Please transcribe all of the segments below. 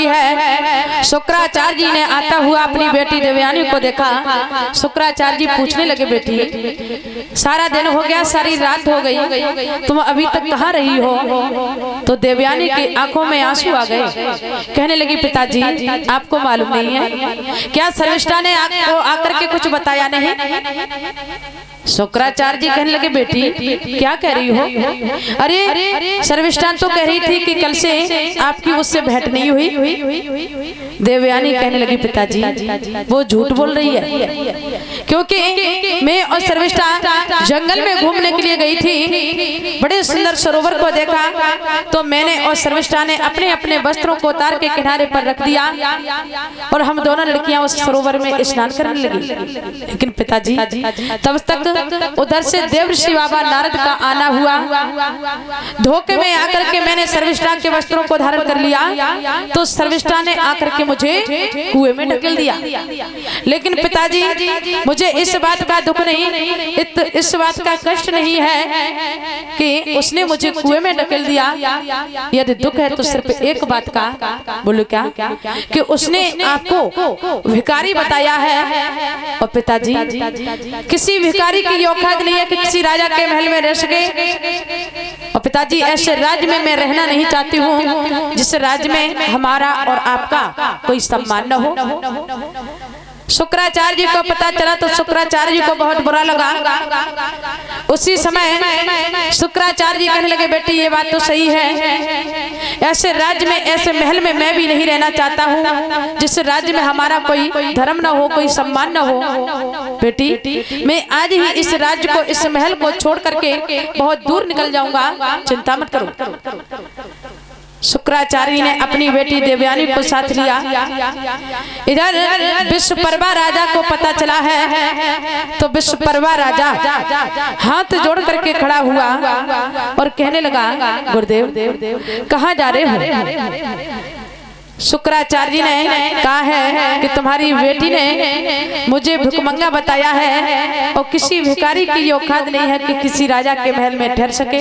है। शुक्राचार्य जी ने आता हुआ अपनी बेटी देवयानी को देखा। शुक्राचार्य जी पूछने लगे, बेटी सारा दिन हो गया, सारी रात हो गई, तुम अभी तक कहाँ रही हो? तो देवयानी की आंखों में आंसू आ गए। कहने लगी, पिताजी आपको मालूम नहीं है क्या सर्विष्ठा ने आपको आकर के कुछ बताया नहीं? शुक्राचार्य जी कहने लगे, बेटी क्या कह रही हो? अरे सर्विष्ठा तो कह रही थी कि कल से आपकी उससे भेंट नहीं हुई। देवयानी कहने लगी, पिताजी वो झूठ बोल रही है, क्योंकि मैं और सर्विष्ठा जंगल में घूमने के लिए गई थी, बड़े सुंदर सरोवर को देखा, तो मैंने और सर्विष्ठा ने अपने अपने वस्त्रों को उतार के किनारे पर रख दिया और हम दोनों लड़कियां उस सरोवर में स्नान करने लगी। लेकिन पिताजी तब तक उधर से देवर्षि बाबा नारद का आना हुआ। धोखे में आकर के मैंने सर्विष्ठा के वस्त्रों को धारण कर लिया, तो सर्विष्ठा ने आकर के मुझे कुएं में ढकेल दिया। लेकिन पिताजी मुझे इस बात का दुख नहीं, इस बात का कष्ट नहीं है कि उसने मुझे कुएं में ढकेल दिया। यदि दुख है तो सिर्फ एक बात का। बोलो क्या? कि उसने आपको भिखारी बताया है। और पिताजी किसी भिखारी की औकात नहीं है कि किसी राजा के महल में रह सके। और पिताजी ऐसे राज्य में मैं रहना नहीं चाहती हूँ जिस राज्य में हमारा और आपका कोई सम्मान न हो। शुक्राचार्य जी को पता चला तो शुक्राचार्य जी को बहुत बुरा लगा। उसी समय शुक्राचार्य जी कहने लगे, बेटी ये बात तो सही है, ऐसे राज्य में ऐसे महल में मैं भी नहीं रहना चाहता हूँ जिस राज्य में हमारा कोई धर्म न हो, कोई सम्मान न हो। बेटी मैं आज ही इस राज्य को, इस महल को छोड़ करके बहुत दूर निकल जाऊंगा, चिंता मत करो। शुक्राचार्य ने अपनी बेटी देवयानी को साथ लिया। इधर विश्वपर्वा राजा को पता चला है तो विश्वपर्वा राजा हाथ जोड़ करके खड़ा हुआ और कहने लगा, गुरुदेव कहाँ जा रहे हो? शुक्राचार्य जी ने कहा है कि तुम्हारी बेटी ने मुझे भिखमंगा बताया है और किसी भिखारी की औकात नहीं है कि किसी राजा के महल में ठहर सके,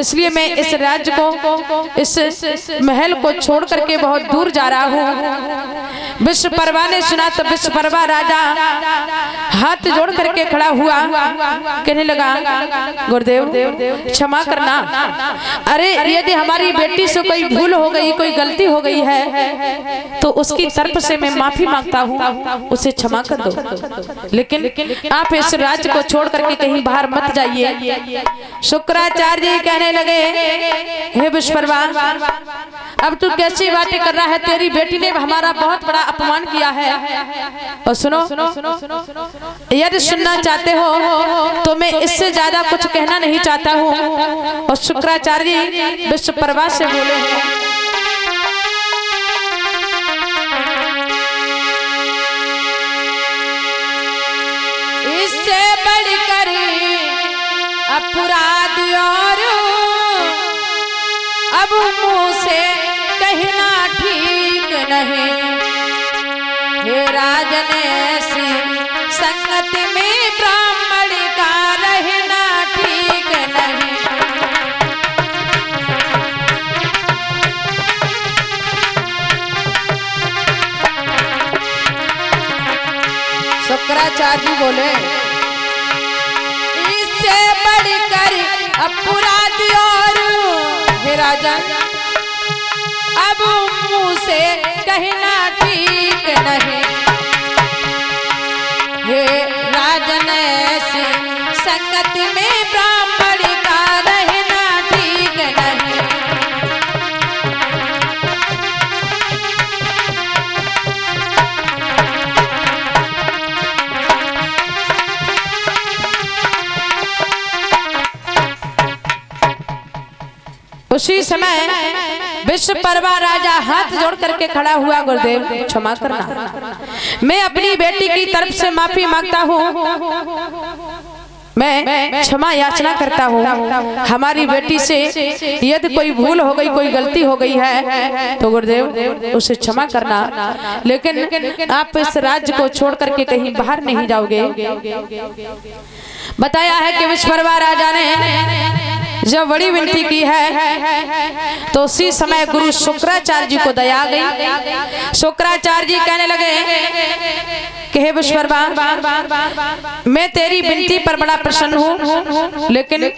इसलिए मैं इस राज्य को, इस महल को छोड़ करके बहुत दूर जा रहा हूँ। विश्वपर्वा ने सुना तो विश्वपर्वा राजा हाथ जोड़ करके खड़ा हुआ, कहने लगा, गुरुदेव क्षमा करना। अरे यदि हमारी बेटी से कोई भूल हो गई, कोई गलती हो गई है तो उसकी तरफ से मैं माफी मांगता हूँ, उसे क्षमा कर दो, लेकिन आप इस राज्य को छोड़ करके कहीं बाहर मत जाइए। शुक्राचार्य जी कहने लगे, हे विश्वपर्वा अब तू कैसी बातें कर रहा है? तेरी बेटी ने हमारा बहुत बड़ा अपमान किया है। और सुनो, यदि सुनना चाहते हो तो मैं इससे ज्यादा कुछ कहना नहीं चाहता हूँ। और शुक्राचार्य जी विश्वपर्वा से बोले, बढ़कर अपराध और अब मुंह से कहना ठीक नहीं। हे राजन ऐसी संगत में ब्राह्मण का रहना ठीक नहीं। शुक्राचार्य जी बोले, बढ़कर अपराध और हे राजा अब मुंह से कहना ठीक नहीं। हे राजन ऐसी संगत में ब्राह्मण का रहना ठीक नहीं। उसी समय विश्वपर्वा राजा हाथ जोड़ करके खड़ा हुआ, गुरुदेव क्षमा करना, मैं अपनी बेटी की तरफ से माफी मांगता हूँ, मैं क्षमा याचना करता हूँ। हमारी बेटी से यदि कोई भूल हो गई, कोई गलती हो गई है तो गुरुदेव उसे क्षमा करना, लेकिन आप इस राज्य को छोड़ करके कहीं बाहर नहीं जाओगे। बताया है कि विश्वकर्मा राजा ने जब बड़ी विनती की है तो उसी समय गुरु शुक्राचार्य जी को दया आ गई। शुक्राचार्य जी कहने लगे कि हे विश्वकर्मा, मैं तेरी विनती पर बड़ा प्रसन्न हूँ, लेकिन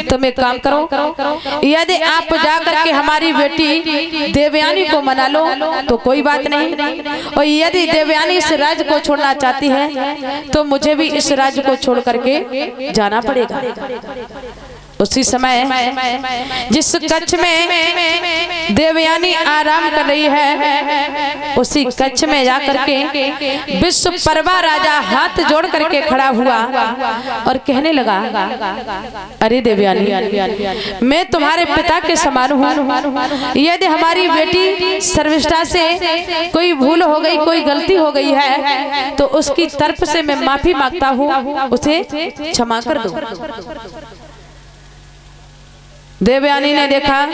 तुम एक काम करो, यदि आप जाकर के हमारी बेटी देवयानी को मना लो तो कोई बात नहीं, और यदि देवयानी इस राज्य को छोड़ना चाहती है तो मुझे भी इस राज्य को छोड़ करके जाना पड़ेगा। उसी समय जिस कक्ष में देवयानी आराम कर रही है उसी कक्ष में जाकर के विश्वकर्मा राजा हाथ जोड़ करके खड़ा हुआ और कहने लगा, अरे देवयानी, मैं तुम्हारे पिता के समान हूँ, यदि हमारी बेटी सर्विष्ठा से कोई भूल हो गई, कोई गलती हो गई है तो उसकी तरफ से मैं माफी मांगता हूँ, उसे क्षमा कर दो। देवयानी ने देखा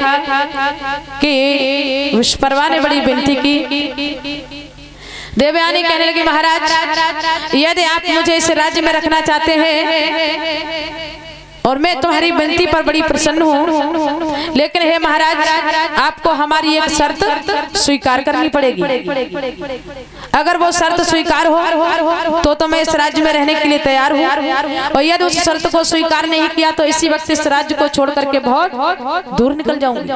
कि विश्वकर्मा ने बड़ी विनती की। देवयानी कहने लगी, महाराज, यदि आप मुझे इस राज्य में रखना चाहते हैं और मैं तुम्हारी विनती पर बड़ी प्रसन्न हूँ, लेकिन हे महाराज, आपको हमारी एक शर्त स्वीकार करनी पड़ेगी। अगर वो शर्त स्वीकार हो तो मैं इस राज्य में रहने के लिए तैयार हूँ, और यदि उस शर्त को स्वीकार नहीं किया तो इसी वक्त इस राज्य को छोड़ करके बहुत दूर निकल जाऊंगी।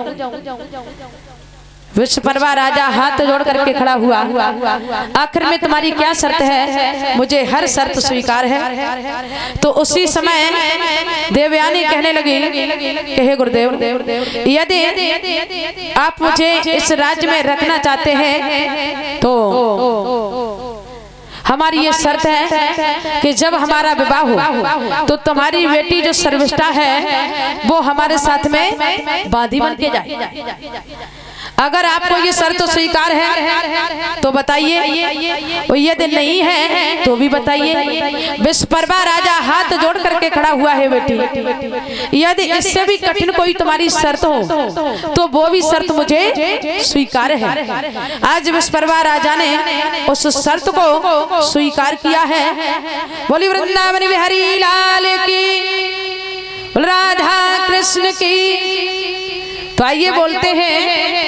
विश्वकर्मा राजा हाथ जोड़ करके खड़ा हुआ, आखिर में तुम्हारी क्या शर्त है? मुझे हर शर्त स्वीकार है। तो उसी समय देवयानी कहने लगी कि हे गुरुदेव, यदि आप मुझे इस राज्य में रखना चाहते हैं तो हमारी ये शर्त है कि जब हमारा विवाह हो तो तुम्हारी बेटी जो सर्विष्ठा है वो हमारे साथ में बांधी बन के जाए। अगर आपको ये शर्त स्वीकार है तो बताइए, और यदि नहीं है तो भी बताइए। विश्वकर्मा राजा हाथ जोड़ करके खड़ा हुआ है, बेटी, यदि इससे भी कठिन कोई तुम्हारी शर्त हो तो वो भी शर्त मुझे स्वीकार है। आज विश्वकर्मा राजा ने उस शर्त को स्वीकार किया है। बोली वृंदावन बिहारी लाल की, राधा कृष्ण की। तो आइए बोलते हैं